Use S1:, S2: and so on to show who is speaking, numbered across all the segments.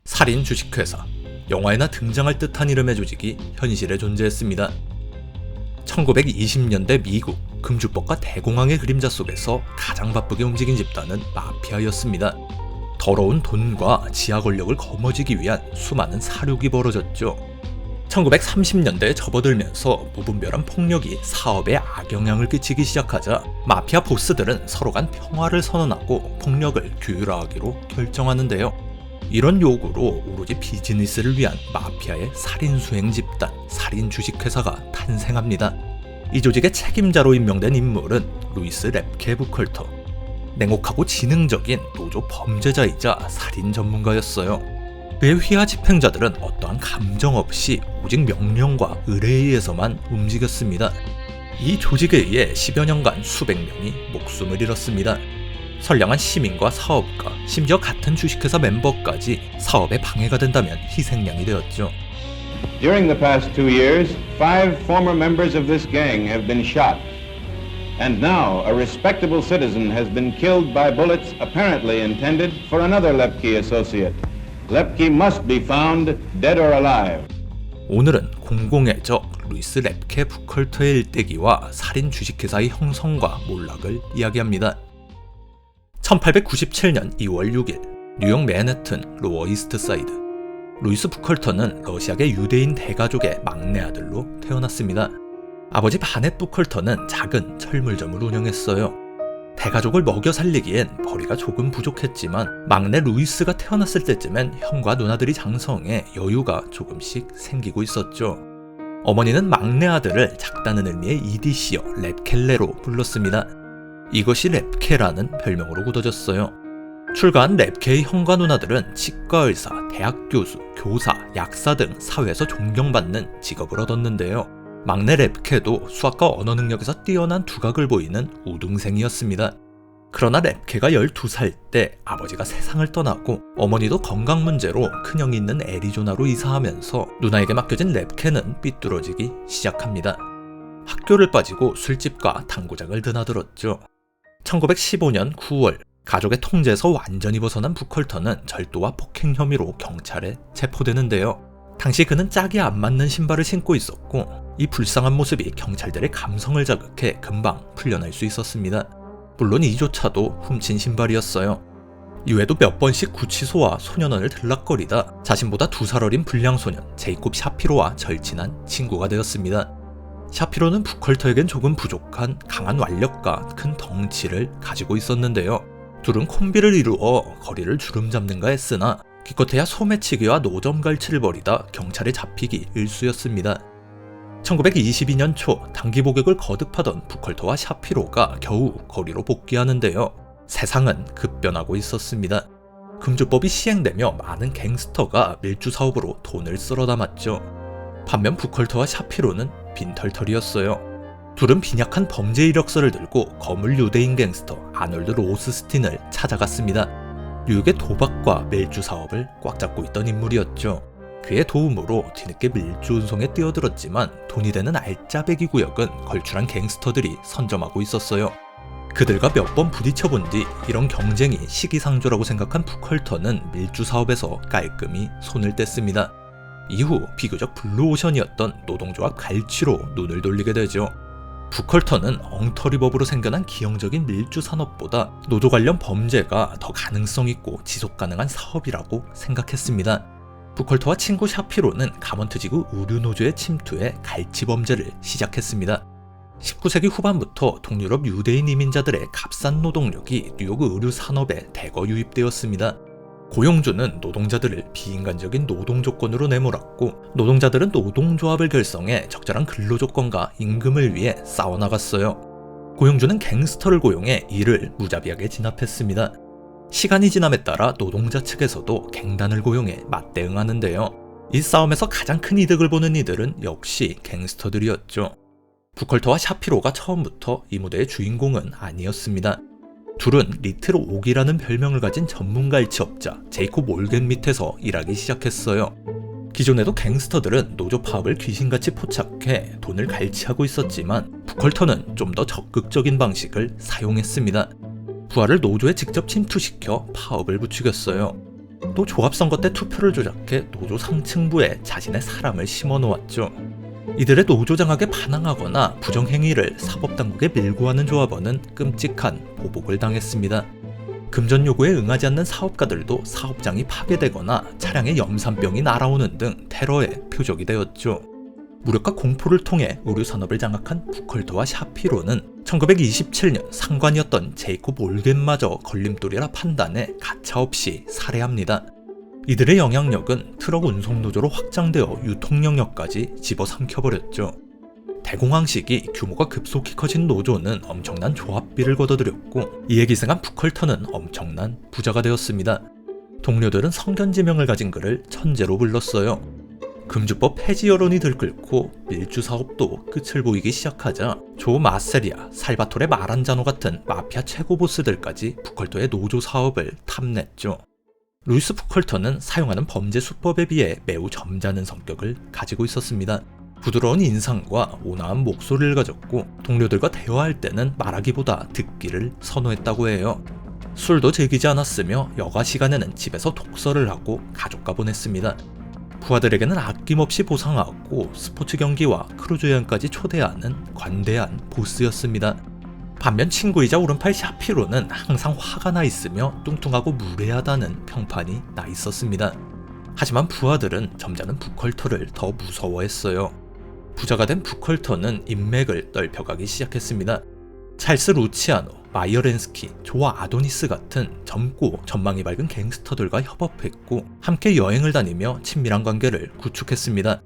S1: 살인 주식회사, 영화에나 등장할 듯한 이름의 조직이 현실에 존재했습니다. 1920년대 미국 금주법과 대공황의 그림자 속에서 가장 바쁘게 움직인 집단은 마피아였습니다. 더러운 돈과 지하 권력을 거머쥐기 위한 수많은 사륙이 벌어졌죠. 1930년대에 접어들면서 무분별한 폭력이 사업에 악영향을 끼치기 시작하자 마피아 보스들은 서로 간 평화를 선언하고 폭력을 규율화하기로 결정하는데요. 이런 요구로 오로지 비즈니스를 위한 마피아의 살인수행 집단, 살인 주식회사가 탄생합니다. 이 조직의 책임자로 임명된 인물은 루이스 랩케 부컬터. 냉혹하고 지능적인 노조 범죄자이자 살인 전문가였어요. 그의 휘하 집행자들은 어떠한 감정 없이 오직 명령과 의뢰에 의해서만 움직였습니다. 이 조직에 의해 10여 년간 수백 명이 목숨을 잃었습니다. 선량한 시민과 사업가, 심지어 같은 주식회사 멤버까지 사업에 방해가 된다면 희생양이 되었죠.
S2: During the past 2 years, 5 former members of this gang have been shot. And now a respectable citizen has been killed by bullets apparently intended for another Lepke associate. Lepke must be found dead or alive.
S1: 오늘은 공공의 적 루이스 랩케 부컬터의 일대기와 살인 주식회사의 형성과 몰락을 이야기합니다. 1897년 2월 6일 뉴욕 맨해튼 로어 이스트 사이드. 루이스 부컬터는 러시아계 유대인 대가족의 막내 아들로 태어났습니다. 아버지 바넷 부컬터는 작은 철물점을 운영했어요. 대가족을 먹여 살리기엔 벌이가 조금 부족했지만 막내 루이스가 태어났을 때쯤엔 형과 누나들이 장성해 여유가 조금씩 생기고 있었죠. 어머니는 막내 아들을 작다는 의미의 이디시어 랩켈레로 불렀습니다. 이것이 랩케라는 별명으로 굳어졌어요. 출가한 랩케의 형과 누나들은 치과 의사, 대학 교수, 교사, 약사 등 사회에서 존경받는 직업을 얻었는데요. 막내 랩케도 수학과 언어 능력에서 뛰어난 두각을 보이는 우등생이었습니다. 그러나 랩케가 12살 때 아버지가 세상을 떠나고 어머니도 건강 문제로 큰형이 있는 애리조나로 이사하면서 누나에게 맡겨진 랩케는 삐뚤어지기 시작합니다. 학교를 빠지고 술집과 당구장을 드나들었죠. 1915년 9월 가족의 통제에서 완전히 벗어난 부컬터는 절도와 폭행 혐의로 경찰에 체포되는데요. 당시 그는 짝이 안 맞는 신발을 신고 있었고 이 불쌍한 모습이 경찰들의 감성을 자극해 금방 풀려날 수 있었습니다. 물론 이조차도 훔친 신발이었어요. 이외에도 몇 번씩 구치소와 소년원을 들락거리다 자신보다 2살 어린 불량소년 제이콥 샤피로와 절친한 친구가 되었습니다. 샤피로는 부컬터에겐 조금 부족한 강한 완력과 큰 덩치를 가지고 있었는데요. 둘은 콤비를 이루어 거리를 주름잡는가 했으나 기껏해야 소매치기와 노점 갈취를 벌이다 경찰에 잡히기 일쑤였습니다. 1922년 초 단기 복역을 거듭하던 부컬터와 샤피로가 겨우 거리로 복귀하는데요. 세상은 급변하고 있었습니다. 금주법이 시행되며 많은 갱스터가 밀주 사업으로 돈을 쓸어 담았죠. 반면 부컬터와 샤피로는 빈털털이었어요. 둘은 빈약한 범죄 이력서를 들고 거물 유대인 갱스터 아놀드 로스스틴을 찾아갔습니다. 뉴욕의 도박과 밀주 사업을 꽉 잡고 있던 인물이었죠. 그의 도움으로 뒤늦게 밀주 운송에 뛰어들었지만 돈이 되는 알짜배기 구역은 걸출한 갱스터들이 선점하고 있었어요. 그들과 몇 번 부딪혀본 뒤 이런 경쟁이 시기상조라고 생각한 부컬터는 밀주 사업에서 깔끔히 손을 뗐습니다. 이후 비교적 블루오션이었던 노동조합 갈취로 눈을 돌리게 되죠. 부컬터는 엉터리법으로 생겨난 기형적인 밀주 산업보다 노조 관련 범죄가 더 가능성 있고 지속 가능한 사업이라고 생각했습니다. 부컬터와 친구 샤피로는 가먼트지구 의류노조에 침투해 갈취 범죄를 시작했습니다. 19세기 후반부터 동유럽 유대인 이민자들의 값싼 노동력이 뉴욕 의류 산업에 대거 유입되었습니다. 고용주는 노동자들을 비인간적인 노동 조건으로 내몰았고 노동자들은 노동조합을 결성해 적절한 근로조건과 임금을 위해 싸워나갔어요. 고용주는 갱스터를 고용해 이를 무자비하게 진압했습니다. 시간이 지남에 따라 노동자 측에서도 갱단을 고용해 맞대응하는데요. 이 싸움에서 가장 큰 이득을 보는 이들은 역시 갱스터들이었죠. 부컬터와 샤피로가 처음부터 이 무대의 주인공은 아니었습니다. 둘은 리틀 옥이라는 별명을 가진 전문 갈취업자 제이콥 몰겐 밑에서 일하기 시작했어요. 기존에도 갱스터들은 노조 파업을 귀신같이 포착해 돈을 갈취하고 있었지만 부컬터는 좀 더 적극적인 방식을 사용했습니다. 부하를 노조에 직접 침투시켜 파업을 부추겼어요. 또 조합선거 때 투표를 조작해 노조 상층부에 자신의 사람을 심어놓았죠. 이들의 노조 장악에 반항하거나 부정행위를 사법당국에 밀고 하는 조합원은 끔찍한 보복을 당했습니다. 금전 요구에 응하지 않는 사업가들도 사업장이 파괴되거나 차량에 염산병이 날아오는 등 테러의 표적이 되었죠. 무력과 공포를 통해 의류산업을 장악한 부컬터와 샤피로는 1927년 상관이었던 제이콥 올겐마저 걸림돌이라 판단해 가차없이 살해합니다. 이들의 영향력은 트럭 운송노조로 확장되어 유통 영역까지 집어삼켜버렸죠. 대공황 시기 규모가 급속히 커진 노조는 엄청난 조합비를 걷어들였고 이에 기생한 부컬터는 엄청난 부자가 되었습니다. 동료들은 성견지명을 가진 그를 천재로 불렀어요. 금주법 폐지 여론이 들끓고 밀주 사업도 끝을 보이기 시작하자 조 마세리아, 살바토레 마란자노 같은 마피아 최고 보스들까지 부컬터의 노조 사업을 탐냈죠. 루이스 부컬터는 사용하는 범죄 수법에 비해 매우 점잖은 성격을 가지고 있었습니다. 부드러운 인상과 온화한 목소리를 가졌고 동료들과 대화할 때는 말하기보다 듣기를 선호했다고 해요. 술도 즐기지 않았으며 여가 시간에는 집에서 독서를 하고 가족과 보냈습니다. 부하들에게는 아낌없이 보상하고 스포츠 경기와 크루즈 여행까지 초대하는 관대한 보스였습니다. 반면 친구이자 오른팔 샤피로는 항상 화가 나 있으며 뚱뚱하고 무례하다는 평판이 나 있었습니다. 하지만 부하들은 점잖은 부컬터를 더 무서워했어요. 부자가 된 부컬터는 인맥을 넓혀가기 시작했습니다. 찰스 루치아노, 마이어 렌스키, 조 아도니스 같은 젊고 전망이 밝은 갱스터들과 협업했고 함께 여행을 다니며 친밀한 관계를 구축했습니다.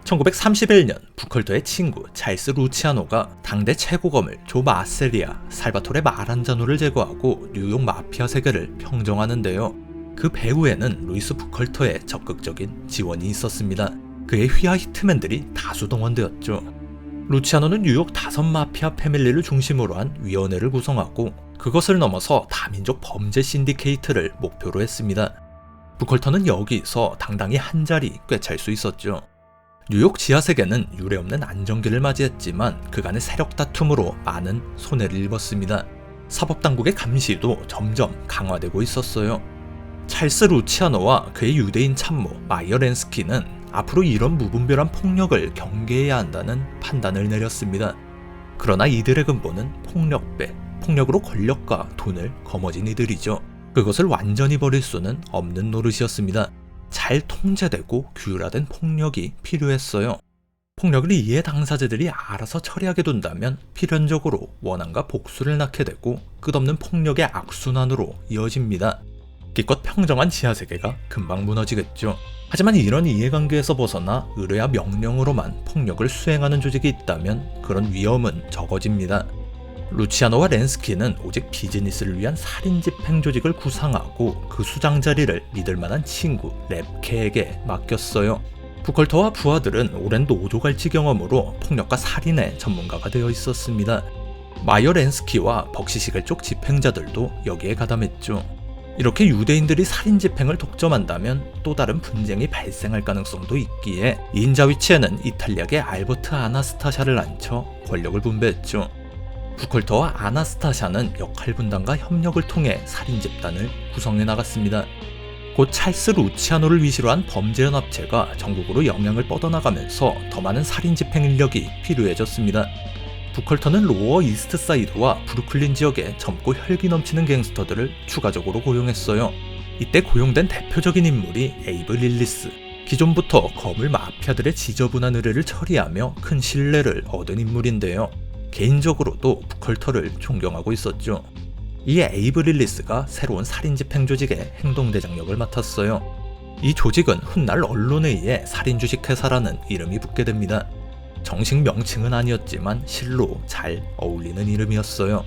S1: 1931년 부컬터의 친구 찰스 루치아노가 당대 최고검을 조 마세리아, 살바토레 마란자노를 제거하고 뉴욕 마피아 세계를 평정하는데요. 그 배후에는 루이스 부컬터의 적극적인 지원이 있었습니다. 그의 휘하 히트맨들이 다수 동원되었죠. 루치아노는 뉴욕 5 마피아 패밀리를 중심으로 한 위원회를 구성하고 그것을 넘어서 다민족 범죄 신디케이트를 목표로 했습니다. 부컬터는 여기서 당당히 한 자리 꿰찰 수 있었죠. 뉴욕 지하세계는 유례없는 안정기를 맞이했지만 그간의 세력 다툼으로 많은 손해를 입었습니다. 사법당국의 감시도 점점 강화되고 있었어요. 찰스 루치아노와 그의 유대인 참모 마이어 렌스키는 앞으로 이런 무분별한 폭력을 경계해야 한다는 판단을 내렸습니다. 그러나 이들의 근본은 폭력으로 권력과 돈을 거머쥔 이들이죠. 그것을 완전히 버릴 수는 없는 노릇이었습니다. 잘 통제되고 규율화된 폭력이 필요했어요. 폭력을 이해 당사자들이 알아서 처리하게 둔다면 필연적으로 원한과 복수를 낳게 되고 끝없는 폭력의 악순환으로 이어집니다. 기껏 평정한 지하세계가 금방 무너지겠죠. 하지만 이런 이해관계에서 벗어나 의뢰와 명령으로만 폭력을 수행하는 조직이 있다면 그런 위험은 적어집니다. 루치아노와 렌스키는 오직 비즈니스를 위한 살인 집행 조직을 구상하고 그 수장 자리를 믿을만한 친구 랩케에게 맡겼어요. 부컬터와 부하들은 오랜 노조 갈치 경험으로 폭력과 살인의 전문가가 되어 있었습니다. 마이어 렌스키와 벅시시글 쪽 집행자들도 여기에 가담했죠. 이렇게 유대인들이 살인 집행을 독점한다면 또 다른 분쟁이 발생할 가능성도 있기에 인자 위치에는 이탈리아계 알버트 아나스타샤를 앉혀 권력을 분배했죠. 부컬터와 아나스타샤는 역할 분담과 협력을 통해 살인 집단을 구성해 나갔습니다. 곧 찰스 루치아노를 위시로 한 범죄연합체가 전국으로 영향을 뻗어나가면서 더 많은 살인 집행 인력이 필요해졌습니다. 부컬터는 로어 이스트사이드와 브루클린 지역의 젊고 혈기 넘치는 갱스터들을 추가적으로 고용했어요. 이때 고용된 대표적인 인물이 에이브 릴리스. 기존부터 거물 마피아들의 지저분한 의뢰를 처리하며 큰 신뢰를 얻은 인물인데요. 개인적으로도 부컬터를 존경하고 있었죠. 이 에이브 릴리스가 새로운 살인 집행 조직의 행동대장 역을 맡았어요. 이 조직은 훗날 언론에 의해 살인 주식회사라는 이름이 붙게 됩니다. 정식 명칭은 아니었지만 실로 잘 어울리는 이름이었어요.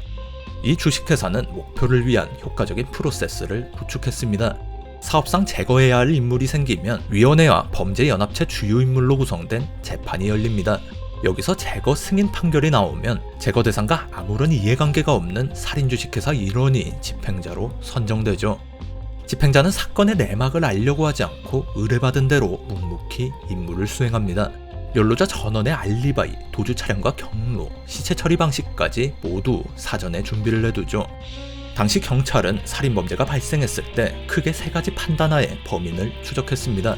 S1: 이 주식회사는 목표를 위한 효과적인 프로세스를 구축했습니다. 사업상 제거해야 할 인물이 생기면 위원회와 범죄연합체 주요 인물로 구성된 재판이 열립니다. 여기서 제거 승인 판결이 나오면 제거 대상과 아무런 이해관계가 없는 살인 주식회사 일원이 집행자로 선정되죠. 집행자는 사건의 내막을 알려고 하지 않고 의뢰받은 대로 묵묵히 임무를 수행합니다. 연루자 전원의 알리바이, 도주 차량과 경로, 시체 처리 방식까지 모두 사전에 준비를 해두죠. 당시 경찰은 살인범죄가 발생했을 때 크게 3가지 판단하에 범인을 추적했습니다.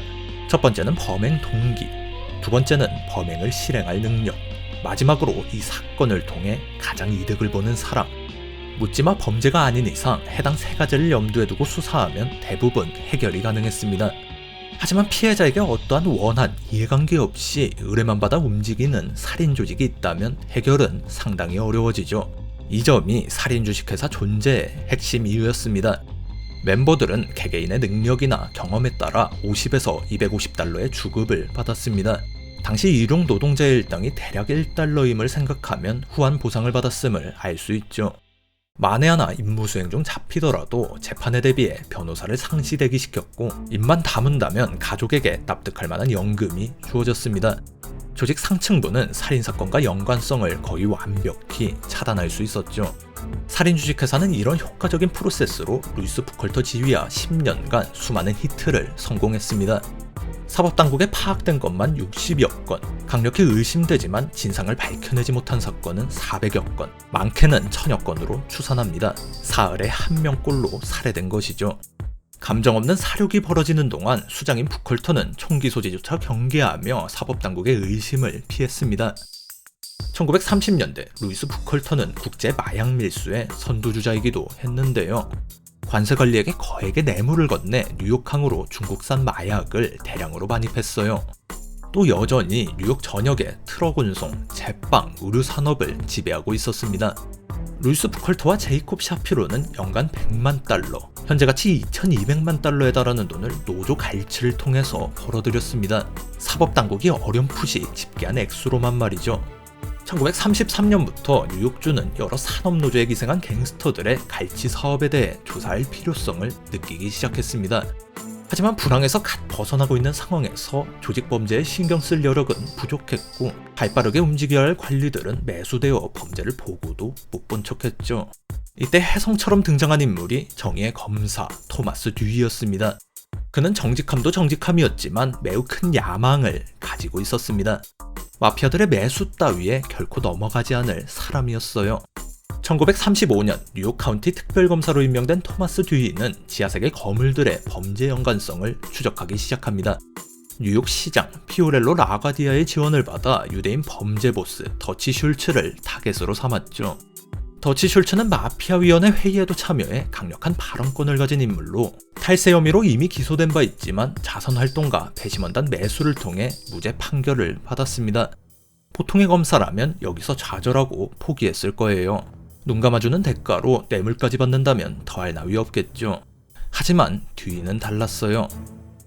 S1: 첫 번째는 범행 동기, 두 번째는 범행을 실행할 능력, 마지막으로 이 사건을 통해 가장 이득을 보는 사람. 묻지마 범죄가 아닌 이상 해당 3가지를 염두에 두고 수사하면 대부분 해결이 가능했습니다. 하지만 피해자에게 어떠한 원한, 이해관계 없이 의뢰만 받아 움직이는 살인 조직이 있다면 해결은 상당히 어려워지죠. 이 점이 살인 주식회사 존재의 핵심 이유였습니다. 멤버들은 개개인의 능력이나 경험에 따라 50에서 250달러의 주급을 받았습니다. 당시 일용 노동자의 일당이 대략 1달러임을 생각하면 후한 보상을 받았음을 알 수 있죠. 만에 하나 임무수행 중 잡히더라도 재판에 대비해 변호사를 상시 대기시켰고 입만 다문다면 가족에게 납득할 만한 연금이 주어졌습니다. 조직 상층부는 살인사건과 연관성을 거의 완벽히 차단할 수 있었죠. 살인 주식회사는 이런 효과적인 프로세스로 루이스 부컬터 지휘하 10년간 수많은 히트를 성공했습니다. 사법당국에 파악된 것만 60여 건, 강력히 의심되지만 진상을 밝혀내지 못한 사건은 400여 건, 많게는 1000여 건으로 추산합니다. 사흘에 1명꼴로 살해된 것이죠. 감정 없는 사륙이 벌어지는 동안 수장인 부컬터는 총기 소지조차 경계하며 사법당국의 의심을 피했습니다. 1930년대 루이스 부컬터는 국제 마약 밀수의 선두주자이기도 했는데요. 관세관리에게 거액의 뇌물을 건네 뉴욕항으로 중국산 마약을 대량으로 반입했어요. 또 여전히 뉴욕 전역에 트럭 운송, 제빵, 의류 산업을 지배하고 있었습니다. 루이스 부컬터와 제이콥 샤피로는 연간 100만 달러, 현재가치 2200만 달러에 달하는 돈을 노조 갈취를 통해서 벌어들였습니다. 사법당국이 어렴풋이 집계한 액수로만 말이죠. 1933년부터 뉴욕주는 여러 산업노조에 기생한 갱스터들의 갈취 사업에 대해 조사할 필요성을 느끼기 시작했습니다. 하지만 불황에서 갓 벗어나고 있는 상황에서 조직범죄에 신경 쓸 여력은 부족했고 발빠르게 움직여야 할 관리들은 매수되어 범죄를 보고도 못 본 척했죠. 이때 혜성처럼 등장한 인물이 정의의 검사 토마스 듀이였습니다. 그는 정직함도 정직함이었지만 매우 큰 야망을 가지고 있었습니다. 마피아들의 매수 따위에 결코 넘어가지 않을 사람이었어요. 1935년 뉴욕 카운티 특별검사로 임명된 토마스 듀이는 지하세계 거물들의 범죄 연관성을 추적하기 시작합니다. 뉴욕 시장 피오렐로 라과디아의 지원을 받아 유대인 범죄 보스 더치 슐츠를 타겟으로 삼았죠. 더치 슐츠는 마피아위원회 회의에도 참여해 강력한 발언권을 가진 인물로 탈세 혐의로 이미 기소된 바 있지만 자선활동가 배심원단 매수를 통해 무죄 판결을 받았습니다. 보통의 검사라면 여기서 좌절하고 포기했을 거예요. 눈 감아주는 대가로 뇌물까지 받는다면 더할 나위 없겠죠. 하지만 듀이는 달랐어요.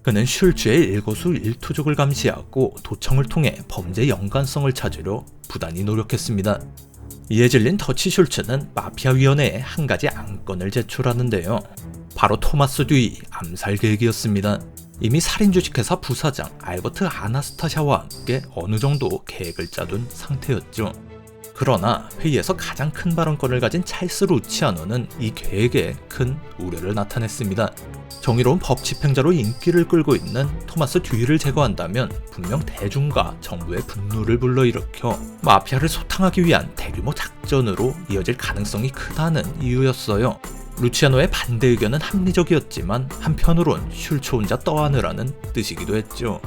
S1: 그는 슐츠의 일거수일투족을 감시하고 도청을 통해 범죄 연관성을 찾으려 부단히 노력했습니다. 이에 질린 더치 슐츠는 마피아위원회에 한 가지 안건을 제출하는데요. 바로 토마스 듀이 암살 계획이었습니다. 이미 살인주식회사 부사장 알버트 아나스타샤와 함께 어느 정도 계획을 짜둔 상태였죠. 그러나 회의에서 가장 큰 발언권을 가진 찰스 루치아노는 이 계획에 큰 우려를 나타냈습니다. 정의로운 법 집행자로 인기를 끌고 있는 토마스 듀이를 제거한다면 분명 대중과 정부의 분노를 불러일으켜 마피아를 소탕하기 위한 대규모 작전으로 이어질 가능성이 크다는 이유였어요. 루치아노의 반대 의견은 합리적이었지만 한편으론 슐츠 혼자 떠안으라는 뜻이기도 했죠.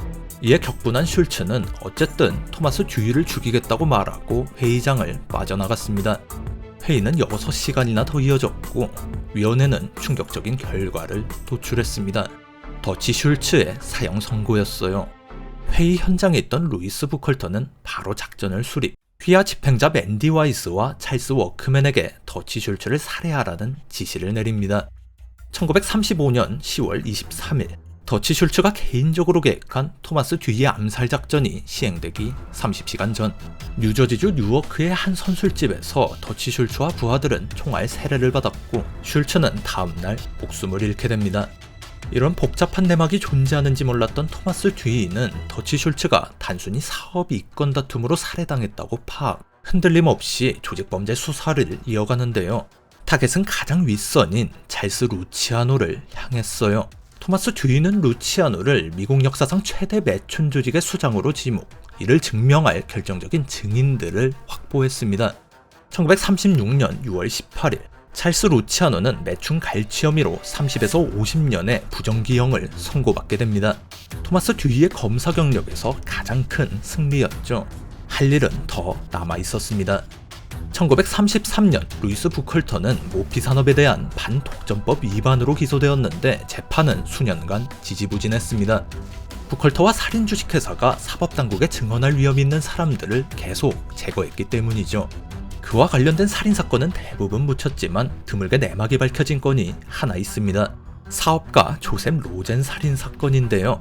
S1: 이에 격분한 슐츠는 어쨌든 토마스 듀이를 죽이겠다고 말하고 회의장을 빠져나갔습니다. 회의는 6시간이나 더 이어졌고 위원회는 충격적인 결과를 도출했습니다. 더치 슐츠의 사형 선고였어요. 회의 현장에 있던 루이스 부컬터는 바로 작전을 수립, 휘하 집행자 맨디 와이스와 찰스 워크맨에게 더치 슐츠를 살해하라는 지시를 내립니다. 1935년 10월 23일 더치 슐츠가 개인적으로 계획한 토마스 듀이의 암살 작전이 시행되기 30시간 전 뉴저지주 뉴워크의 한 선술집에서 더치 슐츠와 부하들은 총알 세례를 받았고 슐츠는 다음날 목숨을 잃게 됩니다. 이런 복잡한 내막이 존재하는지 몰랐던 토마스 듀이는 더치 슐츠가 단순히 사업 이권 다툼으로 살해당했다고 파악, 흔들림 없이 조직범죄 수사를 이어가는데요. 타겟은 가장 윗선인 찰스 루치아노를 향했어요. 토마스 듀이는 루치아노를 미국 역사상 최대 매춘 조직의 수장으로 지목, 이를 증명할 결정적인 증인들을 확보했습니다. 1936년 6월 18일 찰스 루치아노는 매춘 갈취 혐의로 30에서 50년의 부정기형을 선고받게 됩니다. 토마스 듀이의 검사 경력에서 가장 큰 승리였죠. 할 일은 더 남아 있었습니다. 1933년 루이스 부컬터는 모피 산업에 대한 반독점법 위반으로 기소되었는데 재판은 수년간 지지부진했습니다. 부컬터와 살인 주식회사가 사법당국에 증언할 위험이 있는 사람들을 계속 제거했기 때문이죠. 그와 관련된 살인사건은 대부분 묻혔지만 드물게 내막이 밝혀진 건이 하나 있습니다. 사업가 조셉 로젠 살인사건인데요.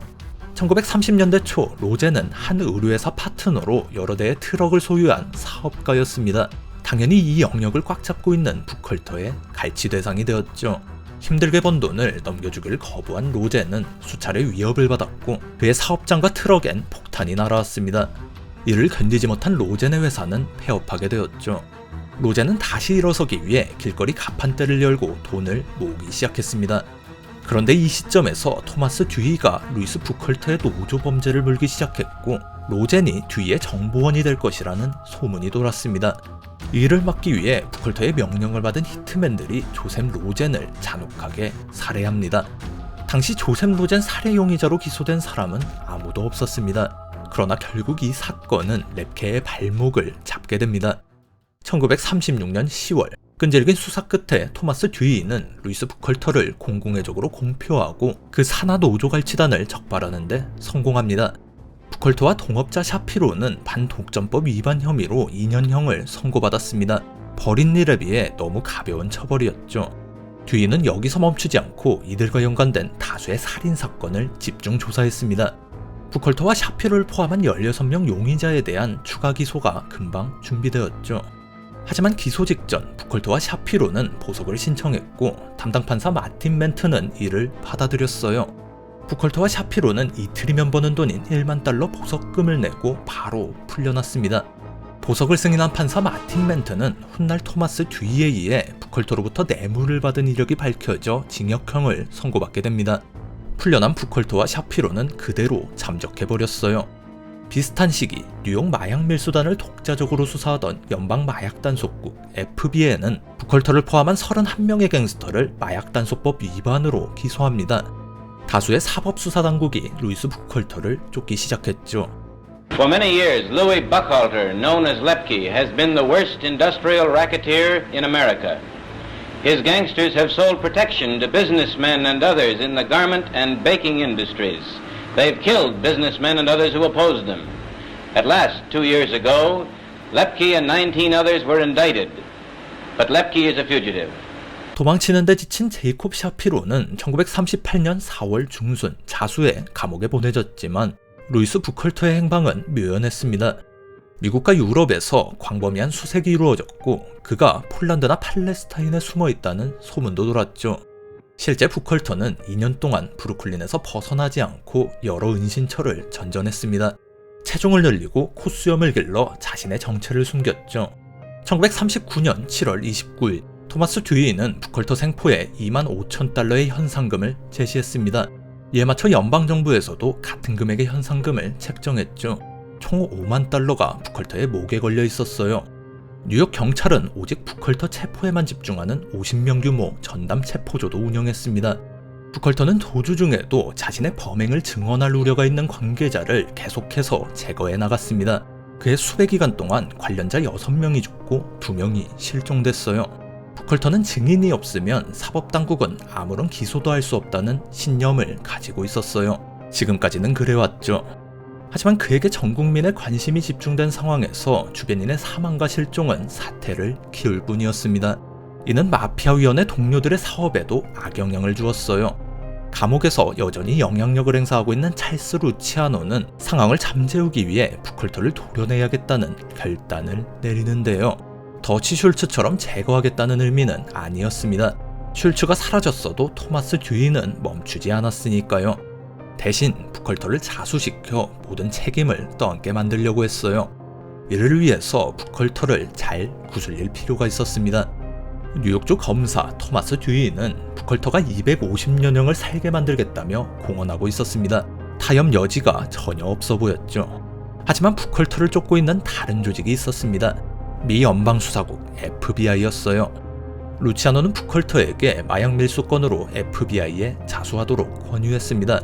S1: 1930년대 초 로젠은 한 의류회사 파트너로 여러 대의 트럭을 소유한 사업가였습니다. 당연히 이 영역을 꽉 잡고 있는 부컬터의 갈취 대상이 되었죠. 힘들게 번 돈을 넘겨주기를 거부한 로젠은 수차례 위협을 받았고 그의 사업장과 트럭엔 폭탄이 날아왔습니다. 이를 견디지 못한 로젠의 회사는 폐업하게 되었죠. 로젠은 다시 일어서기 위해 길거리 가판대를 열고 돈을 모으기 시작했습니다. 그런데 이 시점에서 토마스 듀이가 루이스 부컬터의 노조 범죄를 물기 시작했고 로젠이 듀이의 정보원이 될 것이라는 소문이 돌았습니다. 이를 막기 위해 부컬터의 명령을 받은 히트맨들이 조셉 로젠을 잔혹하게 살해합니다. 당시 조셉 로젠 살해 용의자로 기소된 사람은 아무도 없었습니다. 그러나 결국 이 사건은 랩케의 발목을 잡게 됩니다. 1936년 10월 끈질긴 수사 끝에 토마스 듀이는 루이스 부컬터를 공공의적으로 공표하고 그 산하 노조 갈취단을 적발하는데 성공합니다. 부컬터와 동업자 샤피로는 반독점법 위반 혐의로 2년형을 선고받았습니다. 벌인 일에 비해 너무 가벼운 처벌이었죠. 듀이는 여기서 멈추지 않고 이들과 연관된 다수의 살인사건을 집중 조사했습니다. 부컬터와 샤피로를 포함한 16명 용의자에 대한 추가 기소가 금방 준비되었죠. 하지만 기소 직전 부컬터와 샤피로는 보석을 신청했고 담당 판사 마틴 멘트는 이를 받아들였어요. 부컬터와 샤피로는 이틀이면 버는 돈인 1만 달러 보석금을 내고 바로 풀려났습니다. 보석을 승인한 판사 마틴 멘트는 훗날 토마스 듀이에 의해 부컬터로부터 뇌물을 받은 이력이 밝혀져 징역형을 선고받게 됩니다. 풀려난 부컬터와 샤피로는 그대로 잠적해버렸어요. 비슷한 시기 뉴욕 마약 밀수단을 독자적으로 수사하던 연방 마약단속국 FBI는 부컬터를 포함한 31명의 갱스터를 마약단속법 위반으로 기소합니다. 다수의 사법수사당국이 루이스 부컬터를 쫓기 시작했죠.
S3: For many years, Louis Buckhalter, known as Lepke, has been the worst industrial racketeer in America. His gangsters have sold protection to businessmen and others in the garment and baking industries. They've killed businessmen and others who opposed them. At last, 2 years ago, Lepke and 19 others were indicted. But Lepke is a fugitive.
S1: 도망치는 데 지친 제이콥 샤피로는 1938년 4월 중순 자수해 감옥에 보내졌지만 루이스 부컬터의 행방은 묘연했습니다. 미국과 유럽에서 광범위한 수색이 이루어졌고 그가 폴란드나 팔레스타인에 숨어있다는 소문도 돌았죠. 실제 부컬터는 2년 동안 브루클린에서 벗어나지 않고 여러 은신처를 전전했습니다. 체중을 늘리고 콧수염을 길러 자신의 정체를 숨겼죠. 1939년 7월 29일 토마스 듀이는 부컬터 생포에 25,000달러의 현상금을 제시했습니다. 이에 맞춰 연방정부에서도 같은 금액의 현상금을 책정했죠. 총 5만 달러가 부컬터의 목에 걸려 있었어요. 뉴욕 경찰은 오직 부컬터 체포에만 집중하는 50명 규모 전담 체포조도 운영했습니다. 부컬터는 도주 중에도 자신의 범행을 증언할 우려가 있는 관계자를 계속해서 제거해 나갔습니다. 그의 수배 기간 동안 관련자 6명이 죽고 2명이 실종됐어요. 부컬터는 증인이 없으면 사법당국은 아무런 기소도 할 수 없다는 신념을 가지고 있었어요. 지금까지는 그래왔죠. 하지만 그에게 전 국민의 관심이 집중된 상황에서 주변인의 사망과 실종은 사태를 키울 뿐이었습니다. 이는 마피아 위원회 동료들의 사업에도 악영향을 주었어요. 감옥에서 여전히 영향력을 행사하고 있는 찰스 루치아노는 상황을 잠재우기 위해 부컬터를 도려내야겠다는 결단을 내리는데요. 더치 슐츠처럼 제거하겠다는 의미는 아니었습니다. 슐츠가 사라졌어도 토마스 듀이는 멈추지 않았으니까요. 대신 부컬터를 자수시켜 모든 책임을 떠안게 만들려고 했어요. 이를 위해서 부컬터를 잘 구슬릴 필요가 있었습니다. 뉴욕주 검사 토마스 듀이는 부컬터가 250년형을 살게 만들겠다며 공언하고 있었습니다. 타협 여지가 전혀 없어 보였죠. 하지만 부컬터를 쫓고 있는 다른 조직이 있었습니다. 미 연방수사국 FBI였어요. 루치아노는 부컬터에게 마약 밀수 건으로 FBI에 자수하도록 권유했습니다.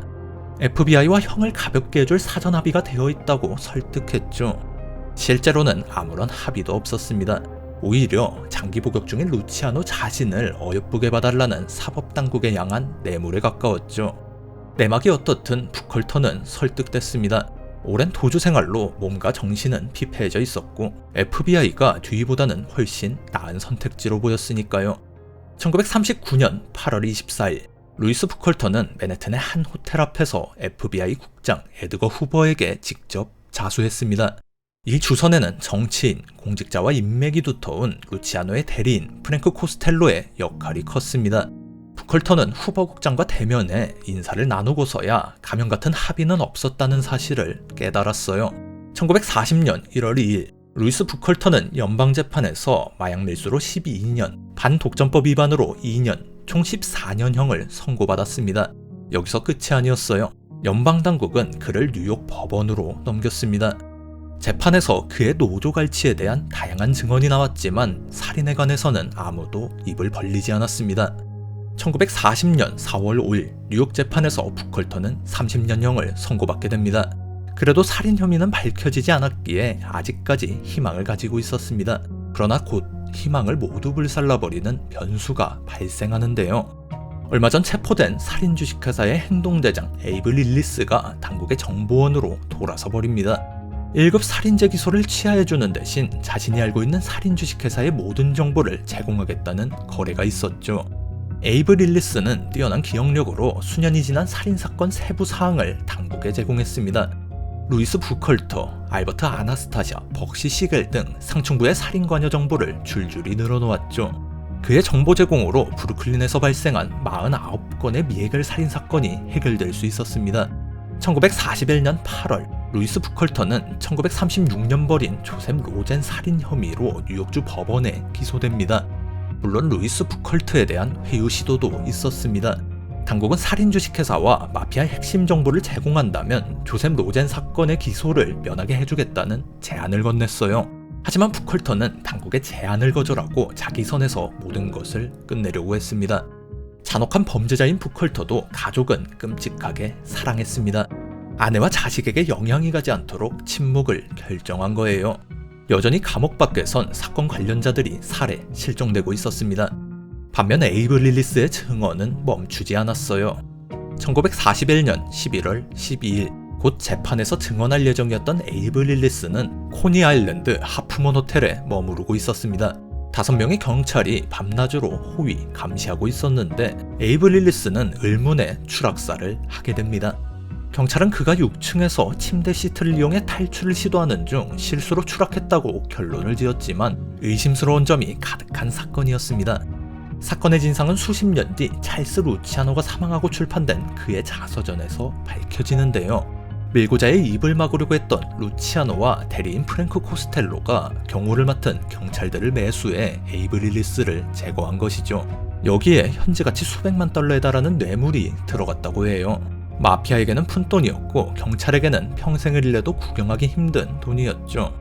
S1: FBI와 형을 가볍게 해줄 사전 합의가 되어 있다고 설득했죠. 실제로는 아무런 합의도 없었습니다. 오히려 장기 복역 중인 루치아노 자신을 어여쁘게 봐달라는 사법당국에 향한 뇌물에 가까웠죠. 내막이 어떻든 부컬터는 설득됐습니다. 오랜 도주 생활로 몸과 정신은 피폐해져 있었고 FBI가 뒤보다는 훨씬 나은 선택지로 보였으니까요. 1939년 8월 24일 루이스 부컬터는 맨해튼의 한 호텔 앞에서 FBI 국장 에드거 후버에게 직접 자수했습니다. 이 주선에는 정치인, 공직자와 인맥이 두터운 루치아노의 대리인 프랭크 코스텔로의 역할이 컸습니다. 부컬터는 후보 국장과 대면해 인사를 나누고서야 가면 같은 합의는 없었다는 사실을 깨달았어요. 1940년 1월 2일 루이스 부컬터는 연방재판에서 마약 밀수로 12년, 반독점법 위반으로 2년, 총 14년형을 선고받았습니다. 여기서 끝이 아니었어요. 연방당국은 그를 뉴욕 법원으로 넘겼습니다. 재판에서 그의 노조 갈취에 대한 다양한 증언이 나왔지만 살인에 관해서는 아무도 입을 벌리지 않았습니다. 1940년 4월 5일 뉴욕 재판에서 부컬터는 30년형을 선고받게 됩니다. 그래도 살인 혐의는 밝혀지지 않았기에 아직까지 희망을 가지고 있었습니다. 그러나 곧 희망을 모두 불살라버리는 변수가 발생하는데요. 얼마 전 체포된 살인 주식회사의 행동대장 에이브 릴리스가 당국의 정보원으로 돌아서 버립니다. 1급 살인죄 기소를 취하해주는 대신 자신이 알고 있는 살인 주식회사의 모든 정보를 제공하겠다는 거래가 있었죠. 에이브 릴리스는 뛰어난 기억력으로 수년이 지난 살인사건 세부 사항을 당국에 제공했습니다. 루이스 부컬터, 알버트 아나스타샤, 벅시 시겔 등 상층부의 살인 관여 정보를 줄줄이 늘어놓았죠. 그의 정보 제공으로 브루클린에서 발생한 49건의 미해결 살인사건이 해결될 수 있었습니다. 1941년 8월 루이스 부컬터는 1936년 벌인 조셉 로젠 살인 혐의로 뉴욕주 법원에 기소됩니다. 물론 루이스 부컬터에 대한 회유 시도도 있었습니다. 당국은 살인 주식회사와 마피아의 핵심 정보를 제공한다면 조셉 로젠 사건의 기소를 면하게 해주겠다는 제안을 건넸어요. 하지만 부컬터는 당국의 제안을 거절하고 자기 선에서 모든 것을 끝내려고 했습니다. 잔혹한 범죄자인 부컬터도 가족은 끔찍하게 사랑했습니다. 아내와 자식에게 영향이 가지 않도록 침묵을 결정한 거예요. 여전히 감옥 밖에선 사건 관련자들이 살해, 실종되고 있었습니다. 반면 에이브 릴리스의 증언은 멈추지 않았어요. 1941년 11월 12일 곧 재판에서 증언할 예정이었던 에이브 릴리스는 코니 아일랜드 하프몬 호텔에 머무르고 있었습니다. 5명의 경찰이 밤낮으로 호위, 감시하고 있었는데 에이브 릴리스는 의문의 추락사를 하게 됩니다. 경찰은 그가 6층에서 침대 시트를 이용해 탈출을 시도하는 중 실수로 추락했다고 결론을 지었지만 의심스러운 점이 가득한 사건이었습니다. 사건의 진상은 수십 년 뒤 찰스 루치아노가 사망하고 출판된 그의 자서전에서 밝혀지는데요. 밀고자의 입을 막으려고 했던 루치아노와 대리인 프랭크 코스텔로가 경호를 맡은 경찰들을 매수해 에이브 릴리스를 제거한 것이죠. 여기에 현지가치 수백만 달러에 달하는 뇌물이 들어갔다고 해요. 마피아에게는 푼돈이었고 경찰에게는 평생을 일해도 구경하기 힘든 돈이었죠.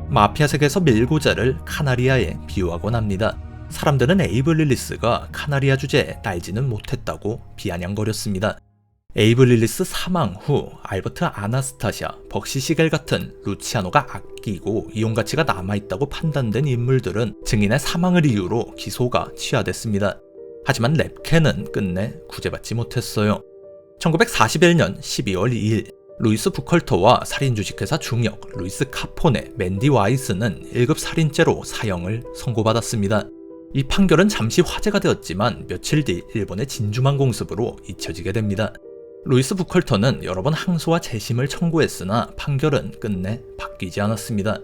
S1: 마피아 세계에서 밀고자를 카나리아에 비유하곤 합니다. 사람들은 에이브 릴리스가 카나리아 주제에 날지는 못했다고 비아냥거렸습니다. 에이브 릴리스 사망 후 알버트 아나스타샤, 벅시 시겔 같은 루치아노가 아끼고 이용가치가 남아있다고 판단된 인물들은 증인의 사망을 이유로 기소가 취하됐습니다. 하지만 랩켄은 끝내 구제받지 못했어요. 1941년 12월 2일 루이스 부컬터와 살인주식회사 중역 루이스 카포네, 맨디 와이스는 1급 살인죄로 사형을 선고받았습니다. 이 판결은 잠시 화제가 되었지만 며칠 뒤 일본의 진주만 공습으로 잊혀지게 됩니다. 루이스 부컬터는 여러 번 항소와 재심을 청구했으나 판결은 끝내 바뀌지 않았습니다.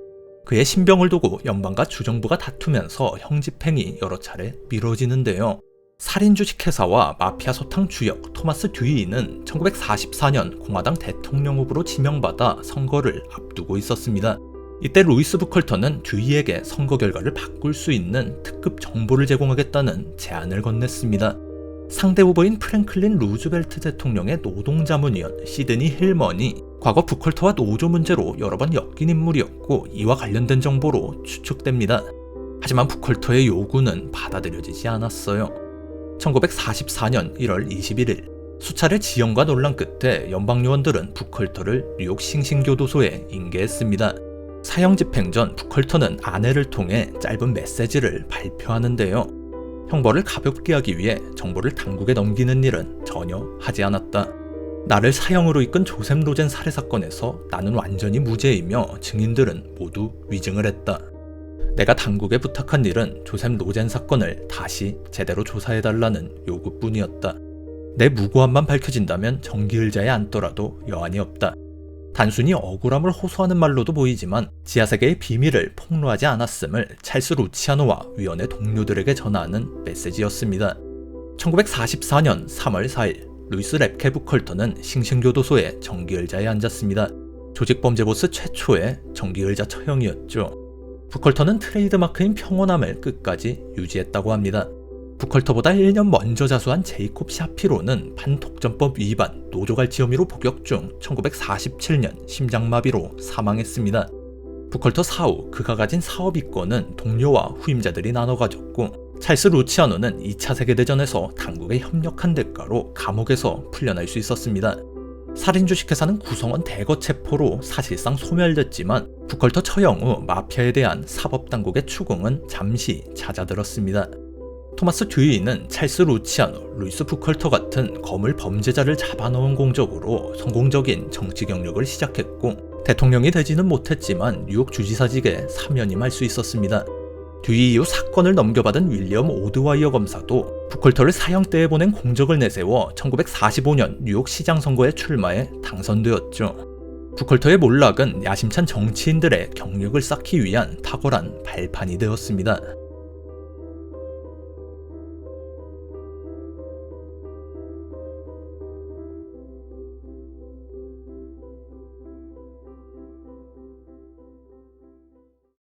S1: 그의 신병을 두고 연방과 주정부가 다투면서 형집행이 여러 차례 미뤄지는데요. 살인 주식회사와 마피아 소탕 주역 토마스 듀이는 1944년 공화당 대통령 후보로 지명받아 선거를 앞두고 있었습니다. 이때 루이스 부컬터는 듀이에게 선거 결과를 바꿀 수 있는 특급 정보를 제공하겠다는 제안을 건넸습니다. 상대 후보인 프랭클린 루즈벨트 대통령의 노동자문위원 시드니 힐먼이 과거 부컬터와 노조 문제로 여러 번 엮인 인물이었고 이와 관련된 정보로 추측됩니다. 하지만 부컬터의 요구는 받아들여지지 않았어요. 1944년 1월 21일 수차례 지연과 논란 끝에 연방요원들은 부컬터를 뉴욕 싱싱교도소에 인계했습니다. 사형 집행 전 부컬터는 아내를 통해 짧은 메시지를 발표하는데요. 형벌을 가볍게 하기 위해 정보를 당국에 넘기는 일은 전혀 하지 않았다. 나를 사형으로 이끈 조셉 로젠 살해 사건에서 나는 완전히 무죄이며 증인들은 모두 위증을 했다. 내가 당국에 부탁한 일은 조셉 로젠 사건을 다시 제대로 조사해달라는 요구뿐이었다. 내 무고함만 밝혀진다면 정기의자에 앉더라도 여한이 없다. 단순히 억울함을 호소하는 말로도 보이지만 지하세계의 비밀을 폭로하지 않았음을 찰스 루치아노와 위원의 동료들에게 전하는 메시지였습니다. 1944년 3월 4일 루이스 랩케 부컬터는 싱싱교도소의 정기의자에 앉았습니다. 조직범죄 보스 최초의 정기의자 처형이었죠. 부컬터는 트레이드마크인 평온함을 끝까지 유지했다고 합니다. 부컬터보다 1년 먼저 자수한 제이콥 샤피로는 반독점법 위반, 노조갈치 혐의로 복역 중 1947년 심장마비로 사망했습니다. 부컬터 사후 그가 가진 사업 이권은 동료와 후임자들이 나눠 가졌고 찰스 루치아노는 2차 세계대전에서 당국에 협력한 대가로 감옥에서 풀려날 수 있었습니다. 살인 주식회사는 구성원 대거 체포로 사실상 소멸됐지만 부컬터 처형 후 마피아에 대한 사법당국의 추궁은 잠시 잦아들었습니다. 토마스 듀이는 찰스 루치아노, 루이스 부컬터 같은 거물 범죄자를 잡아넣은 공적으로 성공적인 정치 경력을 시작했고 대통령이 되지는 못했지만 뉴욕 주지사직에 사면임할 수 있었습니다. 듀이 이후 사건을 넘겨받은 윌리엄 오드와이어 검사도 부컬터를 사형대에 보낸 공적을 내세워 1945년 뉴욕 시장 선거에 출마해 당선되었죠. 부컬터의 몰락은 야심찬 정치인들의 경력을 쌓기 위한 탁월한 발판이 되었습니다.